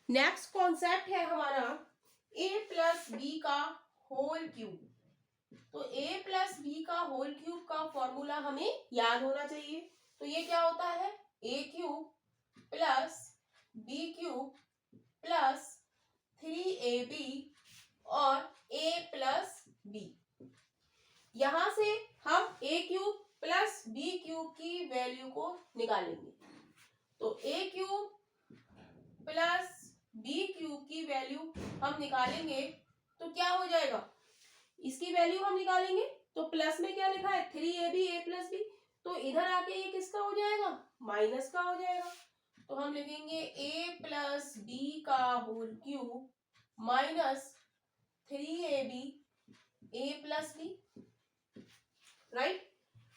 Next concept है हमारा a plus B का होल क्यूब। तो a प्लस बी का होल क्यूब का फॉर्मूला हमें याद होना चाहिए। तो ये क्या होता है, a cube plus B cube plus 3ab और a प्लस बी। यहां से हम a cube plus B cube की वैल्यू को निकालेंगे। तो a cube plus B cube की वैल्यू हम निकालेंगे तो क्या हो जाएगा, इसकी वैल्यू हम निकालेंगे तो प्लस में क्या लिखा है 3ab a प्लस बी, तो इधर आके ये किसका हो जाएगा, माइनस का हो जाएगा। तो हम लिखेंगे a प्लस बी का whole cube minus 3ab a plus B. Right,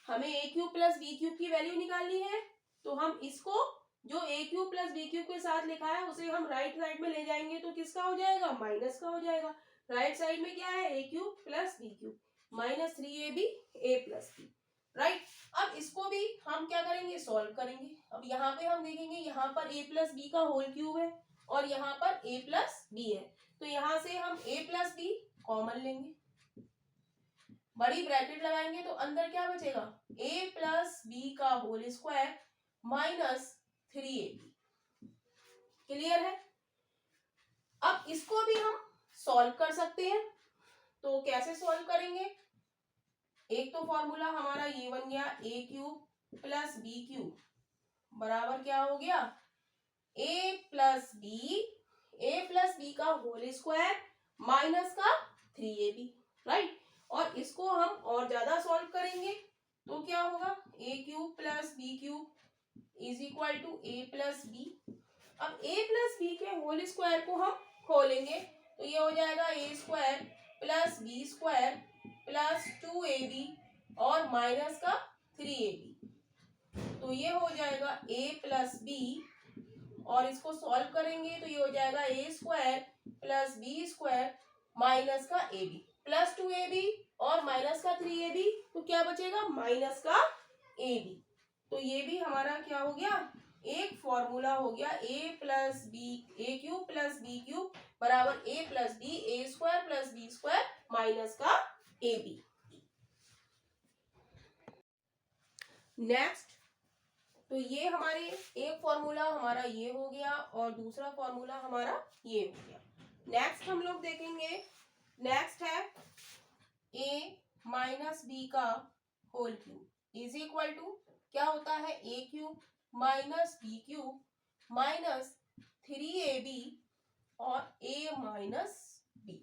हमें a cube plus B cube की वैल्यू निकालनी है। तो हम इसको जो a cube plus B cube के साथ लिखा है उसे हम राइट साइड में ले जाएंगे तो किसका हो जाएगा, माइनस का हो जाएगा। राइट साइड में क्या है, a cube plus B cube minus 3ab a plus B. Right, अब इसको भी हम क्या करेंगे, सॉल्व करेंगे। अब यहाँ पे हम देखेंगे, यहाँ पर a प्लस बी का होल क्यूब है और यहाँ पर a प्लस बी है। तो यहाँ से हम a प्लस बी कॉमन लेंगे, बड़ी ब्रैकेट लगाएंगे तो अंदर क्या बचेगा, a प्लस बी का whole square minus 3ab। Clear है। अब इसको भी हम सॉल्व कर सकते हैं। तो कैसे सॉल्व करेंगे, एक तो फॉर्मूला हमारा ये बन गया a cube plus B cube बराबर क्या हो गया, a प्लस बी का होल स्क्वायर माइनस का 3ab। राइट, और इसको हम और ज्यादा सॉल्व करेंगे तो क्या होगा, a cube plus B cube is equal to a plus B. अब a प्लस बी के होल स्क्वायर को हम खोलेंगे तो ये हो जाएगा a square plus B square plus 2ab और माइनस का 3ab। तो ये हो जाएगा a प्लस बी और इसको सॉल्व करेंगे तो ये हो जाएगा a square plus B square minus का ab प्लस 2ab और माइनस का 3ab, तो क्या बचेगा, माइनस का ab। तो ये भी हमारा क्या हो गया, एक फॉर्मूला हो गया a plus B a cube plus B cube बराबर a plus B a square plus B square minus का ab। नेक्स्ट, तो ये हमारे एक फॉर्मूला हमारा ये हो गया और दूसरा फॉर्मूला हमारा ये हो गया। नेक्स्ट हम लोग देखेंगे, नेक्स्ट है a माइनस बी का whole cube is equal to क्या होता है, a cube minus B cube minus 3ab और a माइनस बी।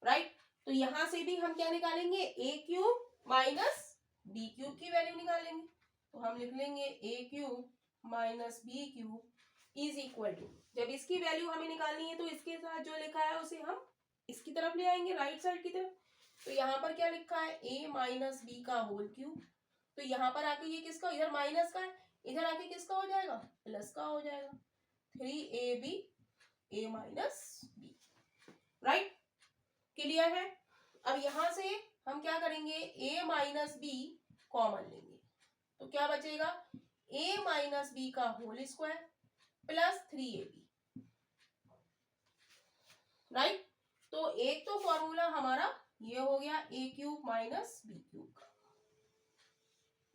राइट, तो यहां से भी हम क्या निकालेंगे, a cube minus B cube की वैल्यू निकालेंगे। तो हम लिख लेंगे a cube minus B cube is equal to, जब इसकी वैल्यू हमें निकालनी है तो इसके साथ जो लिखा है उसे हम इसकी तरफ ले आएंगे, राइट साइड की तरफ। तो यहाँ पर क्या लिखा है, a माइनस बी का होल क्यूब। तो यहाँ पर आके ये किसका, इधर माइनस का है, इधर आके किसका हो जाएगा, प्लस का हो जाएगा 3ab a minus B. Right, clear है। अब यहां से हम क्या करेंगे, a माइनस बी कॉमन लेंगे तो क्या बचेगा, a माइनस बी का whole square plus 3ab। Right, तो एक तो फॉर्मूला हमारा ये हो गया a cube minus B cube का,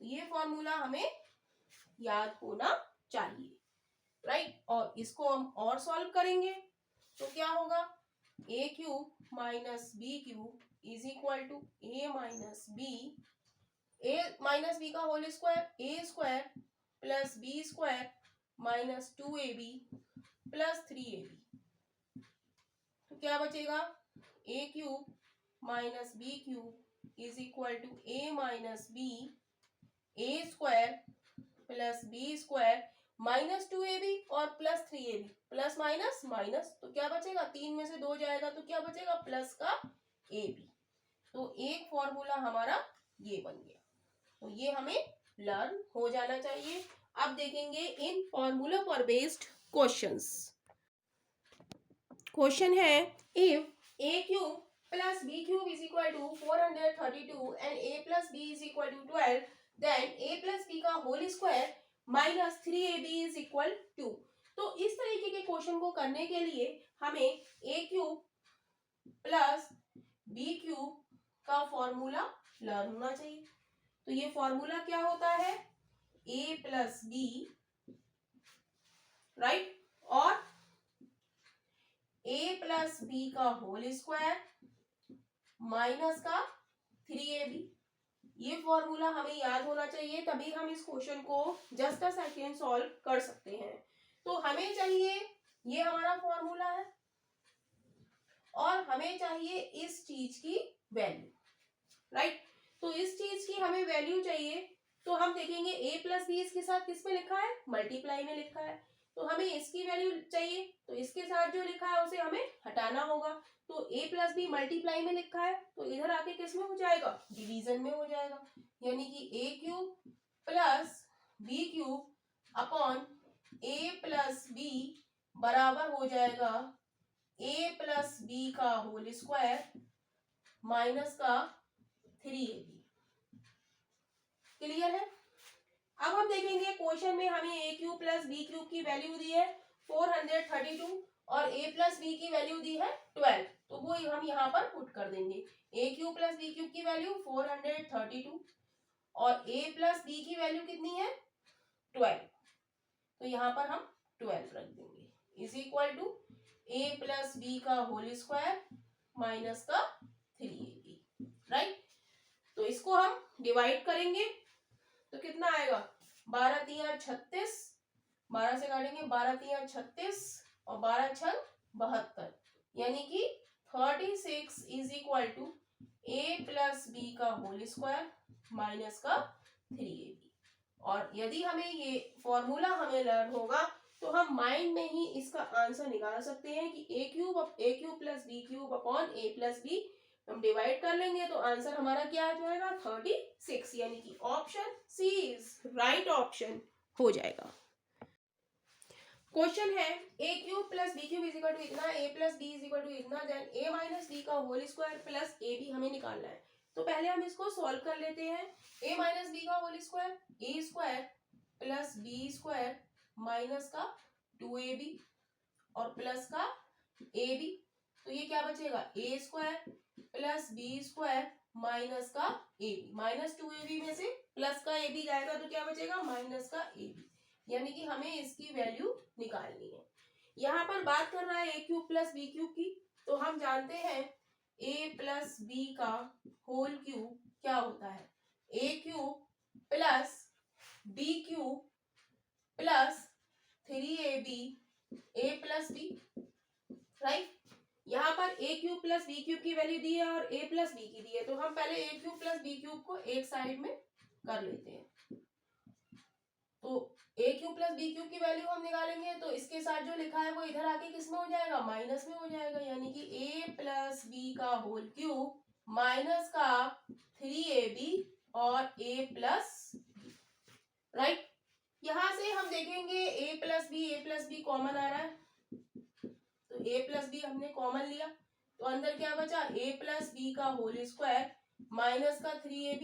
ये फॉर्मूला हमें याद होना चाहिए। राइट, और इसको हम और सॉल्व करेंगे तो क्या होगा, a cube minus B cube is equal to a minus B का whole square a square plus B square minus 2ab plus 3ab। तो क्या बचेगा, a cube minus B cube is equal to a minus B a square plus B square minus 2ab और plus 3ab, plus minus minus, तो क्या बचेगा, 3 में से 2 जाएगा तो क्या बचेगा, प्लस का ab। तो एक फॉर्मूला हमारा ये बन गया। तो ये हमें लर्न हो जाना चाहिए। अब देखेंगे इन फॉर्मूला पर बेस्ड क्वेश्चंस। क्वेश्चन है, if a cube plus B cube is equal to 432 and a plus B is equal to 12, then a plus B का whole square minus 3ab is equal to. तो इस तरीके के question को करने के लिए हमें A cube plus B cube का फॉर्मूला लर्न होना चाहिए। तो ये फॉर्मूला क्या होता है, ए प्लस बी, राइट, और ए प्लस बी का होल स्क्वायर माइनस का 3ab। ये फॉर्मूला हमें याद होना चाहिए, तभी हम इस क्वेश्चन को जस्ट अ सेकेंड सॉल्व कर सकते हैं। तो हमें चाहिए, ये हमारा फॉर्मूला है, और हमें चाहिए इस चीज की वैल्यू, राइट। तो इस चीज की हमें वैल्यू चाहिए, तो हम देखेंगे ए प्लस बी इसके साथ किस में लिखा है, मल्टीप्लाई में लिखा है। तो हमें इसकी वैल्यू चाहिए, तो इसके साथ जो लिखा है उसे हमें हटाना होगा। तो ए प्लस बी मल्टीप्लाई में लिखा है, तो इधर आके किस में हो जाएगा, डिवीजन में हो जाएगा। यानी कि A cube plus B cube upon A plus B बराबर हो जाएगा ए प्लस बी का होल स्क्वायर माइनस का 3ab। क्लियर है। अब हम देखेंगे क्वेश्चन में हमें A cube plus B cube की वैल्यू दी है 432 और ए प्लस बी की वैल्यू दी है 12, तो वो हम यहाँ पर पुट कर देंगे। ए क्यूब प्लस बी क्यूब की वैल्यू 432 और ए प्लस बी की वैल्यू कितनी है 12, तो यहाँ पर हम 12 रख देंगे is equal to A plus B का होल स्क्वायर माइनस का 3ab, राइट। तो इसको हम डिवाइड करेंगे तो कितना आएगा, 12 तिया 36, 12 से काटेंगे 12 तिया 36 और 12 छंग 72, यानी कि 36 is equal to A plus B का होल स्क्वायर माइनस का 3ab। और यदि हमें ये फॉर्मूला हमें लर्न होगा तो हम माइंड में ही इसका आंसर निकाल सकते हैं कि A cube plus B cube upon A plus B हम डिवाइड कर लेंगे तो आंसर हमारा क्या आ जाएगा 36, यानी कि option C is right option हो जाएगा। क्वेश्चन है A cube plus B cube is equal to इतना, A plus B is equal to इतना, देन ए माइनस बी का whole square plus A B हमें निकालना है। तो पहले हम इसको सॉल्व कर लेते हैं। ए माइनस बी का whole square, A square plus B square minus का 2ab और प्लस का ab, तो ये क्या बचेगा A square plus B square minus का ab, माइनस 2ab में से प्लस का ab जाएगा तो क्या बचेगा माइनस का ab, यानी कि हमें इसकी वैल्यू निकालनी है। यहाँ पर बात कर रहा है A cube plus B cube की, तो हम जानते हैं ए प्लस बी का होल क्यूब क्या होता है, A cube plus B cube plus 3ab A plus B, right. यहाँ पर A cube plus B cube की वैल्यू दी है और ए प्लस बी की दी है, तो हम पहले ए क्यूब प्लस बी क्यूब को एक साइड में कर लेते हैं। तो ए क्यूब प्लस बी क्यूब की वैल्यू हम निकालेंगे तो इसके साथ जो लिखा है वो इधर आके किस में हो जाएगा, माइनस में हो जाएगा, यानी कि ए प्लस बी का होल क्यूब माइनस का 3ab और ए प्लस बी, राइट। यहां से हम देखेंगे ए प्लस बी कॉमन आ रहा है, तो ए प्लस बी हमने कॉमन लिया तो अंदर क्या बचा ए प्लस बी का होल स्क्वायर माइनस का 3ab।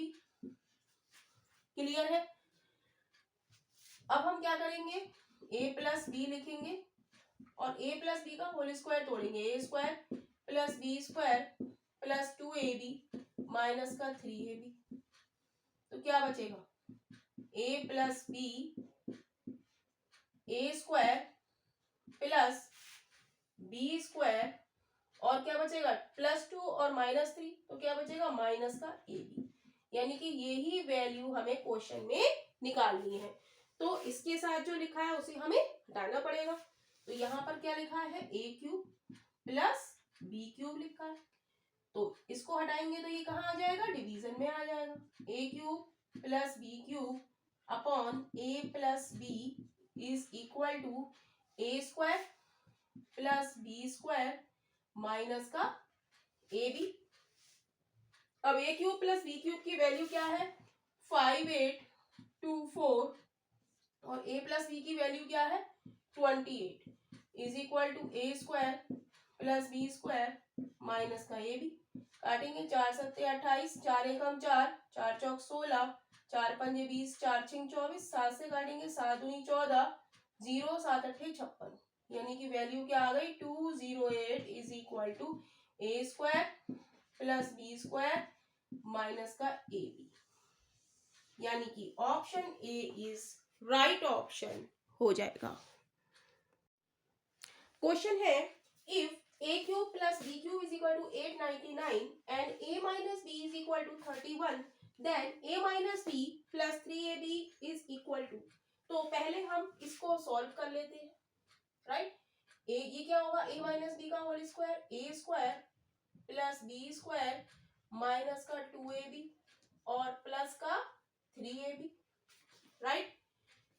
क्लियर है। अब हम क्या करेंगे, ए प्लस बी लिखेंगे और ए प्लस बी का होल स्क्वायर तोड़ेंगे, A square plus B square plus 2ab minus का 3ab, तो क्या बचेगा A plus B A square plus B square और क्या बचेगा +2 और -3, तो क्या बचेगा माइनस का ab, यानी कि यही वैल्यू हमें क्वेश्चन में निकालनी है। तो इसके साथ जो लिखा है उसे हमें हटाना पड़ेगा। तो यहाँ पर क्या लिखा है A cube plus B cube लिखा है, तो इसको हटाएंगे तो ये कहाँ आ जाएगा, डिवीजन में आ जाएगा। A cube plus B cube upon A plus B is equal to A square plus B square minus का ए बी। अब A cube plus B cube की वैल्यू क्या है 5824 और ए प्लस बी की वैल्यू क्या है 28 is equal to A square plus B square minus का ए बी। काटेंगे 4 सत्ते 28, 4 एकम 4, 4 चौक 16, 4 पंजे 20, 4 छिंग 24, 7 से काटेंगे 7 दूनी 14, 0 7 8 56, यानी कि वैल्यू क्या आ गई 208 is equal to A square plus B square minus का ए बी, यानी कि option A is right option हो जाएगा। क्वेश्चन है if a cube plus b cube is equal to 899 and a minus b is equal to 31, then a minus b plus 3ab is equal to, तो पहले हम इसको solve कर लेते हैं, राइट। ये क्या होगा a माइनस बी का whole square, a square plus B square minus का 2ab और प्लस का 3ab, राइट।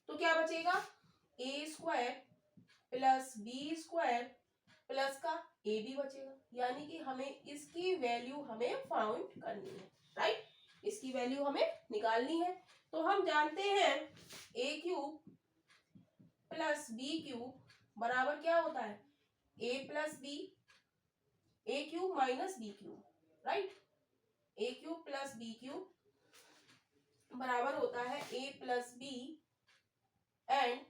तो क्या बचेगा a square plus B square plus का ए बी बचेगा, यानी कि हमें इसकी वैल्यू हमें फाउंड करनी है, राइट। इसकी वैल्यू हमें निकालनी है। तो हम जानते हैं A cube plus B cube बराबर क्या होता है A plus B, A cube minus B cube, right. A cube plus B cube बराबर होता है A plus B and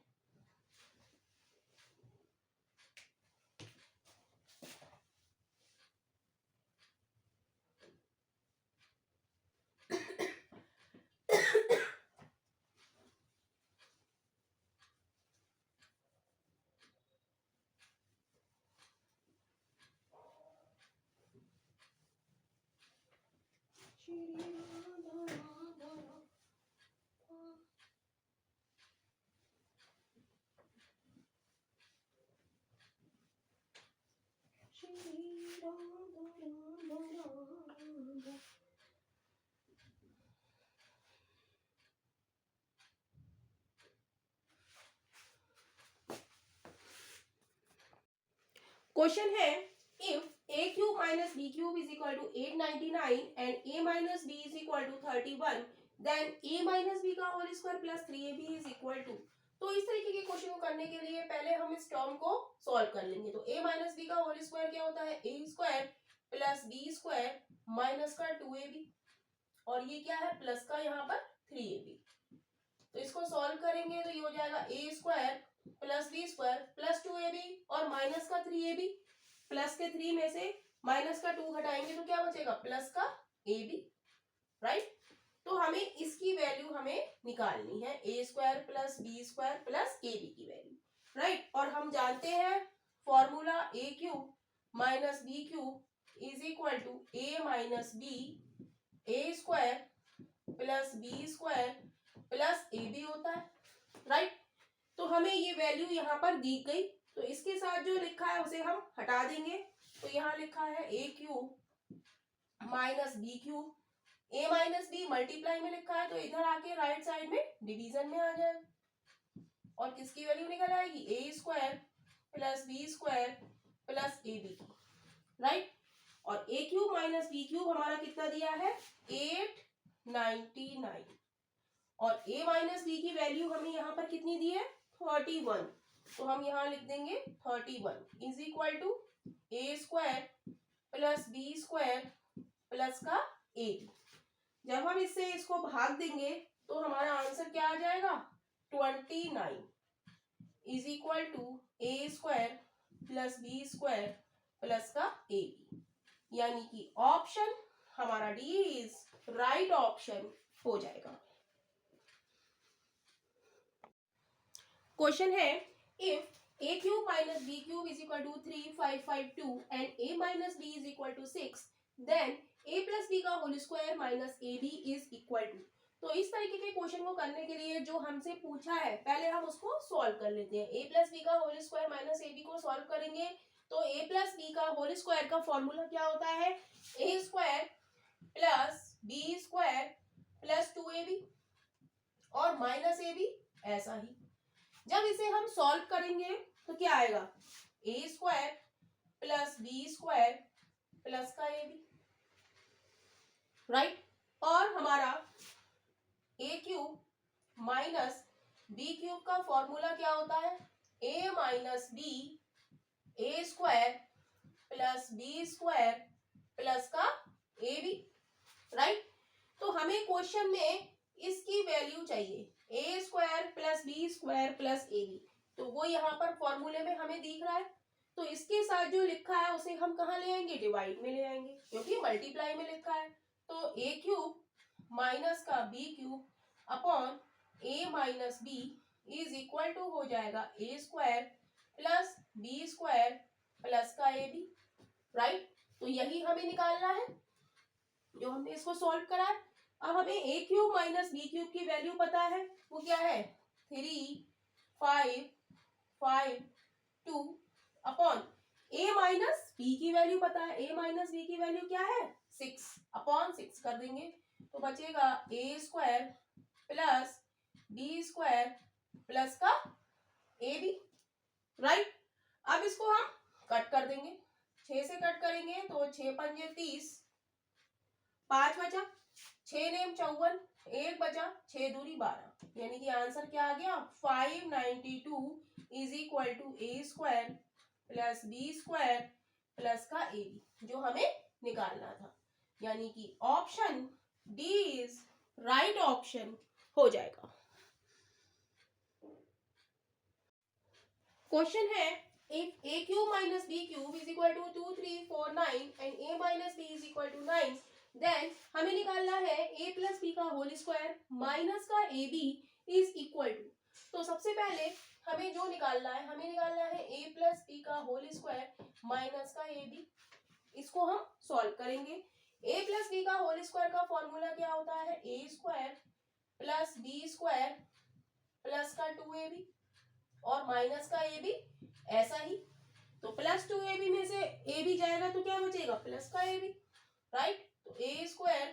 question है if a cube minus B cube is equal to 899 and a minus B is equal to 31, then a minus B का whole square plus 3ab is equal to. तो इस तरीके के question को करने के लिए पहले हम इस टर्म को सॉल्व कर लेंगे। तो a माइनस बी का होल स्क्वायर क्या होता है a square plus B square minus का 2ab और ये क्या है प्लस का यहाँ पर 3ab। तो इसको सॉल्व करेंगे तो ये हो जाएगा a square plus B square plus 2ab और माइनस का 3ab, प्लस के 3 में से माइनस का 2 घटाएंगे तो क्या बचेगा प्लस का ab, राइट। तो हमें इसकी वैल्यू हमें निकालनी है a square plus B square plus ab की वैल्यू, राइट। और हम जानते हैं formula a cube minus B cube is equal to a minus B, A square plus B square plus ab होता है, राइट। तो हमें ये वैल्यू यहाँ पर दी गई, तो इसके साथ जो लिखा है उसे हम हटा देंगे। तो यहाँ लिखा है a cube minus B cube, a minus b multiply में लिखा है तो इधर आके राइट साइड में डिवीजन में आ जाए और किसकी वैल्यू निकल आएगी a square plus B square plus ab की, राइट। और a cube minus B cube हमारा कितना दिया है 899 और a माइनस बी की वैल्यू हमें यहाँ पर कितनी दी है 31, तो हम यहाँ लिख देंगे 31 is equal to A square plus B square plus का ए। जब हम इससे इसको भाग देंगे तो हमारा आंसर क्या आ जाएगा 29 is equal to A square plus B square plus का ए, यानी कि ऑप्शन हमारा डी इज राइट ऑप्शन हो जाएगा। क्वेश्चन है if a cube minus B cube is equal to 3552 and a minus b is equal to 6, then a plus B का whole square minus A B is equal to. तो इस तरीके के question को करने के लिए जो हमसे पूछा है पहले हम उसको सॉल्व कर लेते हैं। a प्लस बी का होल स्क्वायर माइनस ए बी को सॉल्व करेंगे तो a प्लस बी का होल स्क्वायर का फॉर्मूला क्या होता है a square plus B square plus 2ab और माइनस ए बी ऐसा ही। जब इसे हम सॉल्व करेंगे तो क्या आएगा A square plus B square plus का ए बी, राइट। और हमारा A cube minus B cube का फॉर्मूला क्या होता है A minus B, A square plus B square plus का ए बी, राइट। तो हमें क्वेश्चन में इसकी वैल्यू चाहिए A square plus B square plus A B, तो वो यहाँ पर फॉर्मूले में हमें दिख रहा है। तो इसके साथ जो लिखा है उसे हम कहाँ ले आएंगे, डिवाइड में ले आएंगे, क्योंकि मल्टीप्लाई में लिखा है। तो ए क्यूब माइनस का B cube upon A minus B is equal to हो जाएगा ए square plus B square plus का ए बी, राइट। तो यही हमें निकालना है जो हमने इसको सॉल्व करा है। अब हमें A cube minus B cube की वैल्यू पता है, वो क्या है 3 5 5 2 अपॉन ए माइनस बी की वैल्यू पता है, ए माइनस बी की वैल्यू क्या है 6 अपॉन 6 कर देंगे तो बचेगा A square plus B square plus का ए बी, राइट। अब इसको हम कट कर देंगे, 6 से कट करेंगे तो 6 पंजे 30, 5 बचा, 6 नेम 54, 1 बचा, 6 दूरी 12, यानी कि आंसर क्या आ गया 592 is equal to A square plus B square plus का ए बी, जो हमें निकालना था। यानी कि option d is right option हो जाएगा। क्वेश्चन है if a cube minus b cube is equal to 2 3 4 9 and a minus b is equal to 9, then हमें निकालना है a plus b का होल स्क्वायर माइनस का a b is equal to। तो सबसे पहले हमें जो निकालना है, हमें निकालना है a plus b का होल स्क्वायर माइनस का a b। इसको हम सॉल्व करेंगे। a plus b का होल स्क्वायर का फॉर्मूला क्या होता है, a square plus b square plus का 2ab और माइनस का ए बी ऐसा ही। तो प्लस 2ab में से ए बी जाएगा तो क्या बचेगा प्लस का ए बी, राइट। तो ए square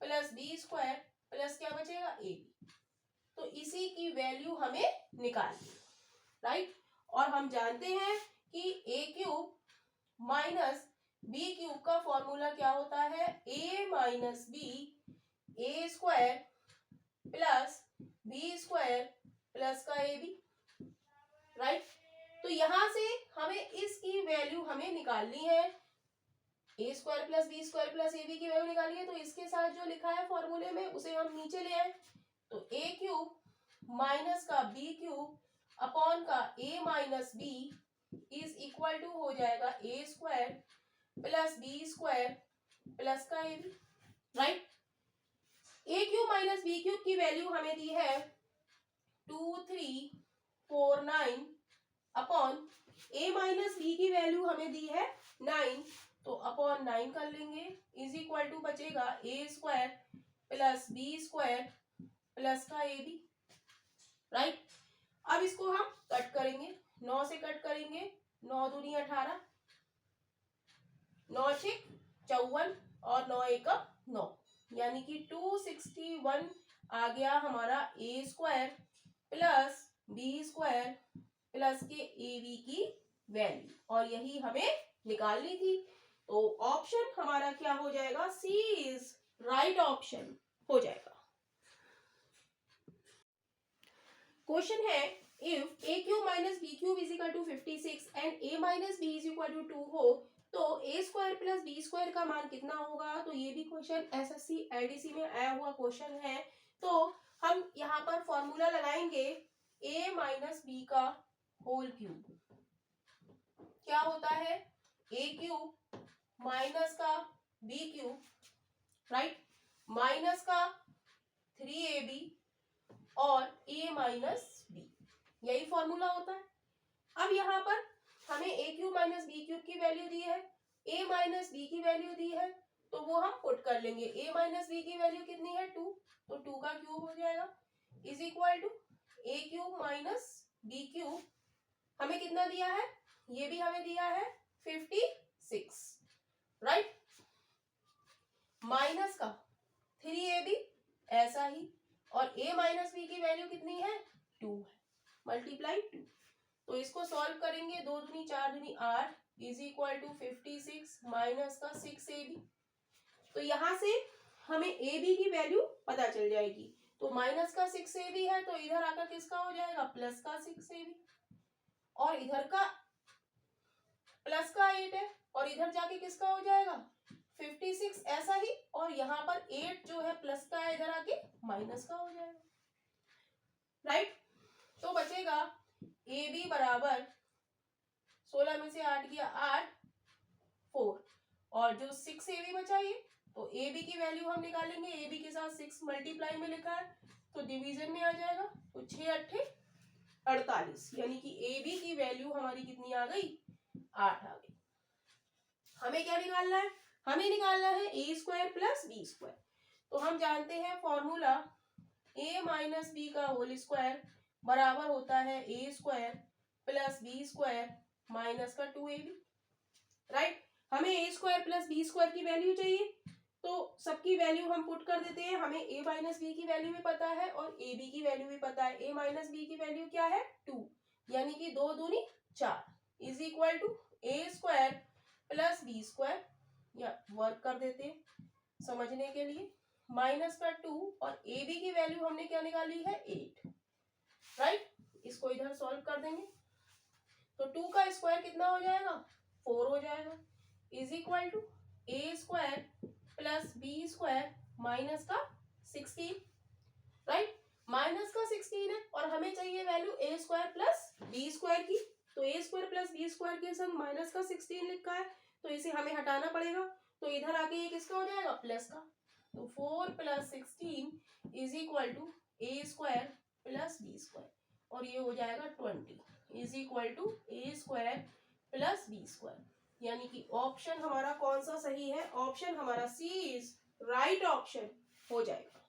plus B square plus क्या बचेगा ए बी। तो इसी की वैल्यू हमें निकालनी, राइट। और हम जानते हैं कि A cube minus B cube का फॉर्मूला क्या होता है, A minus B A square plus B square plus का ए बी, राइट। तो यहां से हमें इसकी वैल्यू हमें निकालनी है, ए square plus B square plus A B की वैल्यू निकालनी है। तो इसके साथ जो लिखा है फॉर्मूले में उसे हम नीचे ले आए। तो ए क्यूब माइनस का बी क्यूब अपॉन का a minus B is equal to हो जाएगा ए square plus B square plus का A B, right. A cube minus B cube की वैल्यू हमें दी है 2 3 4 9 अपॉन a माइनस बी की वैल्यू हमें दी है 9, तो अपॉन 9 कर लेंगे इज इक्वल टू बचेगा a square plus B square plus का ए बी, राइट। अब इसको हम कट करेंगे, 9 से कट करेंगे, 9 दूनी 18, 9 6 54 और 9 1 9, यानी कि 261 आ गया हमारा a square plus B square plus के ए बी की वैल्यू, और यही हमें निकालनी थी। तो ऑप्शन हमारा क्या हो जाएगा, सी इज राइट ऑप्शन हो जाएगा। क्वेश्चन है if a cube minus B cube is equal to 56 and a minus B is equal to 2 हो तो ए स्क्वायर प्लस बी स्क्वायर का मान कितना होगा। तो ये भी क्वेश्चन एसएससी एडीसी में आया हुआ क्वेश्चन है। तो हम यहाँ पर फॉर्मूला लगाएंगे a माइनस बी का होल क्यूब, क्या होता है a क्यूब माइनस का b क्यूब, राइट, माइनस का 3ab और a माइनस b, यही फॉर्मूला होता है। अब यहाँ पर हमें a cube minus B cube की वैल्यू दी है, a माइनस b की वैल्यू दी है, तो वो हम पुट कर लेंगे। a माइनस b की वैल्यू कितनी है 2, तो 2 का क्यूब हो जाएगा is equal to a cube minus b cube, हमें कितना दिया है, ये भी हमें दिया है 56, राइट, माइनस का 3ab ऐसा ही, और a माइनस बी की वैल्यू कितनी है 2 है, मल्टीप्लाई 2। तो इसको सॉल्व करेंगे, 2 दूनी 4 दूनी 8 इज इक्वल टू 56 माइनस का 6ab। तो यहां से हमें ए बी की वैल्यू पता चल जाएगी। तो माइनस का 6ab है तो इधर आकर किसका हो जाएगा प्लस का 6ab, और इधर का प्लस का 8 है और इधर जाके किसका हो जाएगा 56 ऐसा ही, और यहाँ पर 8 जो है प्लस का है इधर आके माइनस का हो जाएगा, राइट। तो बचेगा ए बी बराबर 16 में से 8 गया 8 4 और जो 6 ए बी बचा ये तो ए बी की वैल्यू हम निकालेंगे। ए बी के साथ 6 मल्टीप्लाई में लिखा है तो डिवीजन में आ जाएगा तो 6 अट्ठे 48 यानी कि ए बी की वैल्यू हमारी कितनी आ गई 8 आ गई। हमें क्या निकालना है? हमें निकालना है ए स्क्वायर प्लस बी स्क्वायर। तो हम जानते हैं फॉर्मूला a माइनस बी का होल स्क्वायर बराबर होता है ए square plus B square minus का 2ab। राइट, हमें a square plus B square की वैल्यू चाहिए तो सबकी वैल्यू हम पुट कर देते हैं। हमें a माइनस बी की वैल्यू भी पता है और ए बी की वैल्यू भी पता है। a माइनस बी की वैल्यू क्या है 2 यानी कि 2 दूनी 4 is equal to A square plus B square या वर्क कर देते हैं समझने के लिए माइनस का 2 और ए बी की वैल्यू हमने क्या निकाली है 8। राइट, इसको इधर सॉल्व कर देंगे तो 2 का स्क्वायर कितना हो जाएगा 4 हो जाएगा is equal to A square plus B square minus का 16। राइट, माइनस का 16 है और हमें चाहिए वैल्यू ए स्क्वायर प्लस बी स्क्वायर की। तो ए स्क्वायर प्लस बी स्क्वायर के संग माइनस का 16 लिखा है तो इसे हमें हटाना पड़ेगा तो इधर आके ये किसका हो जाएगा प्लस का। तो 4 plus 16 is equal to A square plus B square और ये हो जाएगा 20 is equal to A square plus B square. यानी कि ऑप्शन हमारा कौन सा सही है? ऑप्शन हमारा सी इज राइट ऑप्शन हो जाएगा।